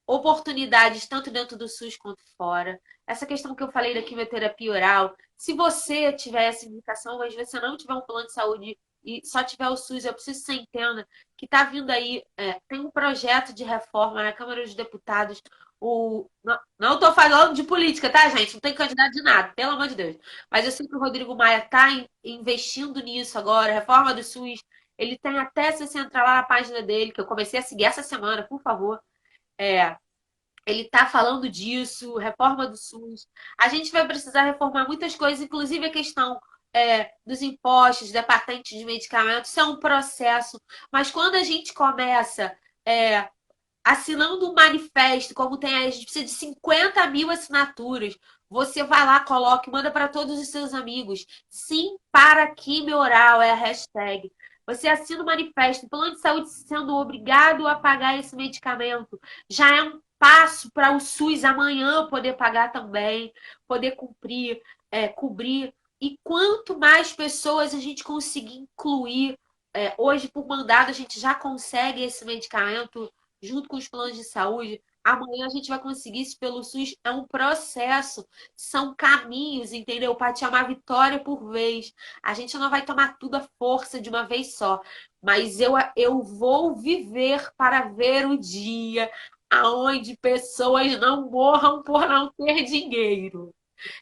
oportunidades tanto dentro do SUS quanto fora. Essa questão que eu falei da quimioterapia oral, se você tiver essa indicação, mas você não tiver um plano de saúde e só tiver o SUS, eu preciso que você entenda que está vindo aí, tem um projeto de reforma na Câmara dos Deputados. Não estou falando de política, tá, gente? Não tem candidato de nada, pelo amor de Deus. Mas eu sei que o Rodrigo Maia está investindo nisso agora, reforma do SUS. Ele tem até, se você entrar lá na página dele, que eu comecei a seguir essa semana, por favor. É, ele está falando disso, reforma do SUS. A gente vai precisar reformar muitas coisas, inclusive a questão dos impostos, da patente de medicamentos. Isso é um processo. Mas quando a gente começa é, assinando um manifesto, como tem aí, a gente precisa de 50 mil assinaturas. Você vai lá, coloca e manda para todos os seus amigos. Sim, para quimio oral é a hashtag. Você assina o manifesto, o plano de saúde sendo obrigado a pagar esse medicamento. Já é um passo para o SUS amanhã poder pagar também, poder cumprir, cobrir. E quanto mais pessoas a gente conseguir incluir, hoje por mandado a gente já consegue esse medicamento junto com os planos de saúde. Amanhã a gente vai conseguir isso pelo SUS. É um processo, são caminhos, entendeu? Paty, é uma vitória por vez. A gente não vai tomar tudo à força de uma vez só. Mas eu vou viver para ver o dia aonde pessoas não morram por não ter dinheiro.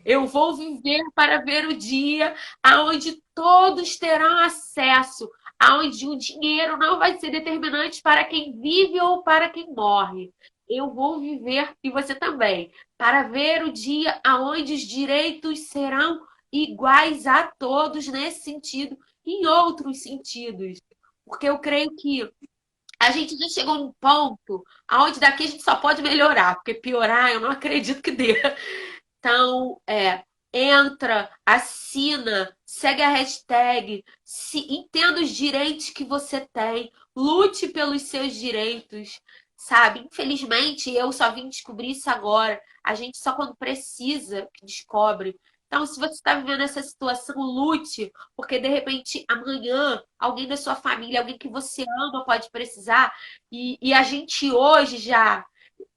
Eu vou viver para ver o dia aonde todos terão acesso, aonde o dinheiro não vai ser determinante para quem vive ou para quem morre. Eu vou viver, e você também, para ver o dia aonde os direitos serão iguais a todos nesse sentido e em outros sentidos. Porque eu creio que a gente já chegou num ponto aonde daqui a gente só pode melhorar, porque piorar eu não acredito que dê. Então, entra, assina, segue a hashtag, entenda os direitos que você tem, lute pelos seus direitos, sabe? Infelizmente, eu só vim descobrir isso agora. A gente só quando precisa que descobre. Então, se você está vivendo essa situação, lute, porque de repente amanhã alguém da sua família, alguém que você ama pode precisar. E a gente hoje já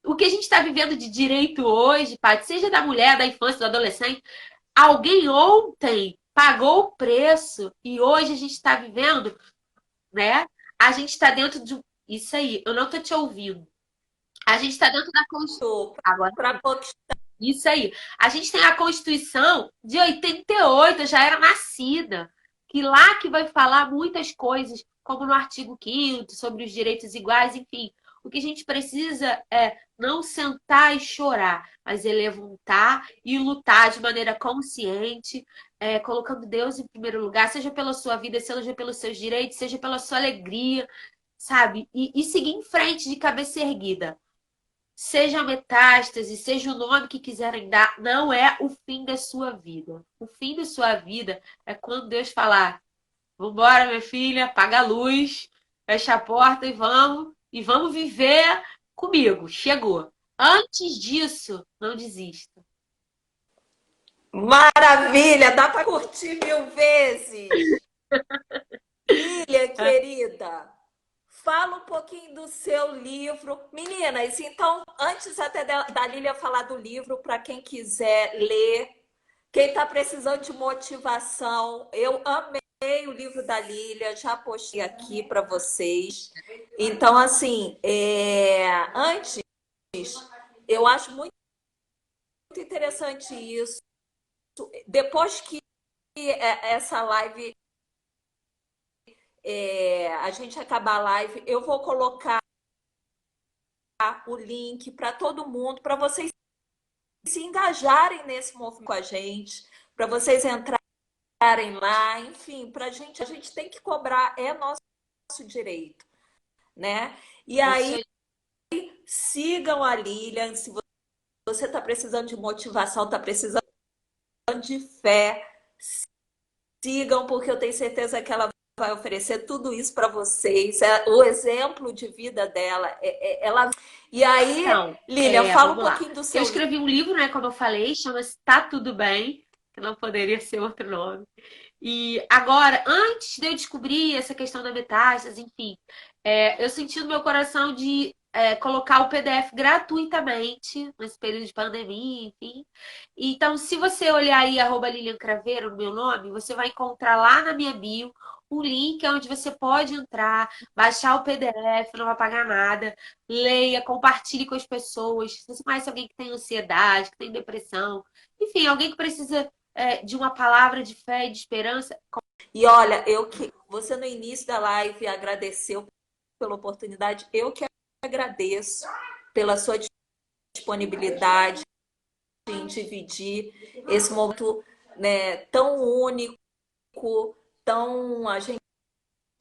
o que a gente está vivendo de direito hoje, Paty, seja da mulher, da infância, do adolescente, alguém ontem pagou o preço e hoje a gente está vivendo, né? A gente está dentro de. Isso aí, eu não tô te ouvindo. A gente está dentro da Constituição. Agora, Para isso aí. A gente tem a Constituição de 88, eu já era nascida. Que lá que vai falar muitas coisas, como no artigo 5º, sobre os direitos iguais, enfim. O que a gente precisa é não sentar e chorar, mas é levantar e lutar de maneira consciente, colocando Deus em primeiro lugar, seja pela sua vida, seja pelos seus direitos, seja pela sua alegria, sabe? E seguir em frente de cabeça erguida. Seja metástase, seja o nome que quiserem dar, não é o fim da sua vida. O fim da sua vida é quando Deus falar: vambora, minha filha, apaga a luz, fecha a porta e vamos viver comigo. Chegou. Antes disso, não desista. Maravilha, dá para curtir 1000 vezes. Lília, querida, fala um pouquinho do seu livro. Meninas, então, antes até da Lília falar do livro, para quem quiser ler, quem está precisando de motivação, eu amei o livro da Lília, já postei aqui para vocês. Então, assim, antes, eu acho muito interessante isso. Depois que essa live, a gente acabar a live, eu vou colocar o link para todo mundo, para vocês se engajarem nesse movimento com a gente, para vocês entrarem lá, enfim, para a gente tem que cobrar, é nosso direito, né? E aí, sigam a Lilian, se você está precisando de motivação, está precisando de fé, sigam, porque eu tenho certeza que ela vai oferecer tudo isso para vocês. O exemplo de vida dela, ela. E aí, Então, Lilian, fala um vamos lá. pouquinho do Eu seu livro. escrevi um livro, né, como eu falei, chama-se Tá Tudo Bem, que não poderia ser outro nome. E agora, antes de eu descobrir essa questão da metástase, enfim, eu senti no meu coração de colocar o PDF gratuitamente nesse período de pandemia, enfim. Então, se você olhar aí, @Lilian Craveiro, no meu nome, você vai encontrar lá na minha bio um link onde você pode entrar, baixar o PDF, não vai pagar nada, leia, compartilhe com as pessoas. Se você conhece alguém que tem ansiedade, que tem depressão, enfim, alguém que precisa de uma palavra de fé e de esperança. E olha, eu que você no início da live agradeceu pela oportunidade, eu que agradeço pela sua disponibilidade em dividir esse momento, né, tão único, tão a gente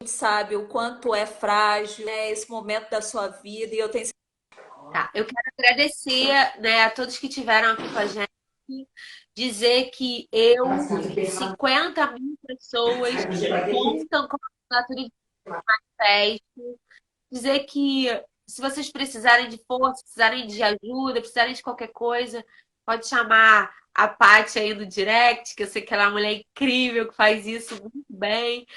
sabe o quanto é frágil, né, esse momento da sua vida e eu tenho. Tá, eu quero agradecer, né, a todos que estiveram aqui com a gente, dizer que 50 mil pessoas contam com a assinatura de manifesto, dizer que se vocês precisarem de força, precisarem de ajuda, precisarem de qualquer coisa, pode chamar a Paty aí no direct, que eu sei que ela é uma mulher incrível, que faz isso muito bem.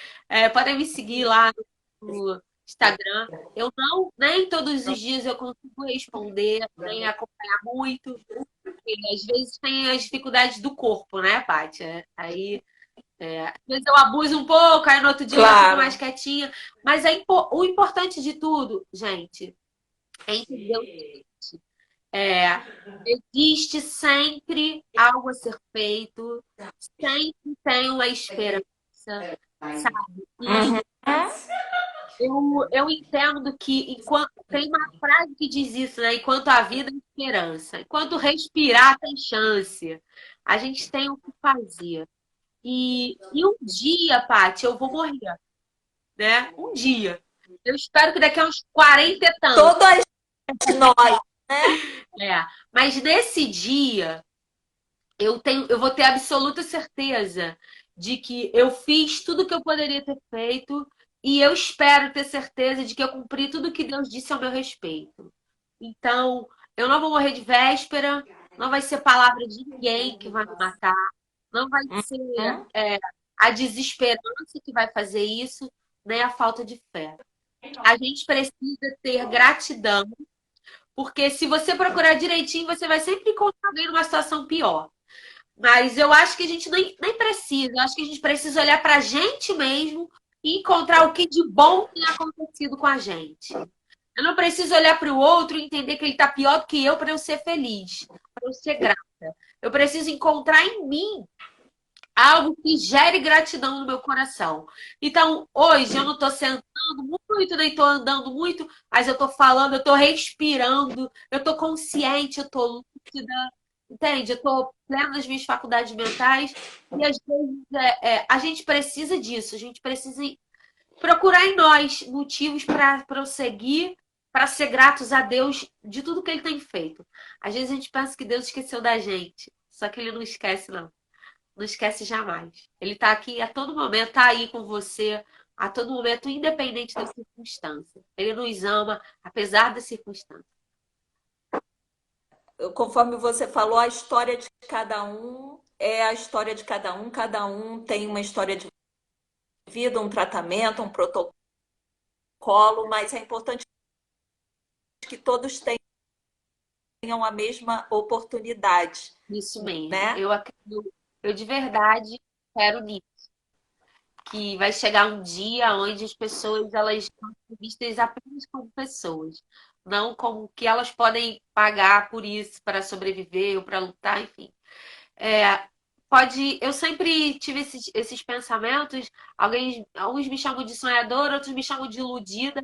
Podem me seguir lá no Instagram. Eu não, nem todos os dias eu consigo responder, nem acompanhar muito, porque às vezes tem as dificuldades do corpo, né, Paty? Aí às vezes eu abuso um pouco, aí no outro dia eu já fico mais quietinha. Mas o importante de tudo, gente, é entender o seguinte. É, existe sempre algo a ser feito, sempre tem uma esperança, sabe? Uhum. Eu entendo que enquanto, tem uma frase que diz isso, né? Enquanto a vida é esperança, enquanto respirar tem chance, a gente tem o que fazer. E um dia, Paty, eu vou morrer, né? Um dia. Eu espero que daqui a uns 40 e tantos. Todas nós, né? É. Mas nesse dia, eu vou ter absoluta certeza de que eu fiz tudo o que eu poderia ter feito e eu espero ter certeza de que eu cumpri tudo o que Deus disse ao meu respeito. Então, eu não vou morrer de véspera, não vai ser palavra de ninguém que vai me matar, não vai ser Uhum. a desesperança que vai fazer isso, nem a falta de fé. A gente precisa ter gratidão, porque se você procurar direitinho, você vai sempre encontrar alguém numa situação pior. Mas eu acho que a gente nem precisa. Eu acho que a gente precisa olhar para a gente mesmo e encontrar o que de bom tem acontecido com a gente. Eu não preciso olhar para o outro e entender que ele está pior do que eu para eu ser feliz, para eu ser grata. Eu preciso encontrar em mim algo que gere gratidão no meu coração. Então, hoje eu não estou sentando muito, nem estou andando muito, mas eu estou falando, eu estou respirando, eu estou consciente, eu estou lúcida, entende? Eu estou plena das minhas faculdades mentais e às vezes a gente precisa disso, a gente precisa procurar em nós motivos para prosseguir, para ser gratos a Deus de tudo que Ele tem feito. Às vezes a gente pensa que Deus esqueceu da gente, só que Ele não esquece, não. Não esquece jamais. Ele está aqui a todo momento, está aí com você, a todo momento, independente da circunstância. Ele nos ama, apesar da circunstância. Conforme você falou, a história de cada um é a história de cada um tem uma história de vida, um tratamento, um protocolo, mas é importante que todos tenham a mesma oportunidade, Isso mesmo. né? Eu de verdade quero nisso. Que vai chegar um dia onde as pessoas elas são vistas apenas como pessoas, não como o que elas podem pagar por isso para sobreviver ou para lutar, enfim. É, eu sempre tive esses pensamentos. Alguns me chamam de sonhadora, outros me chamam de iludida.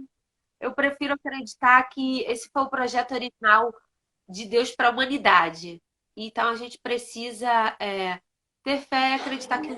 Eu prefiro acreditar que esse foi o projeto original de Deus para a humanidade. Então a gente precisa ter fé e acreditar que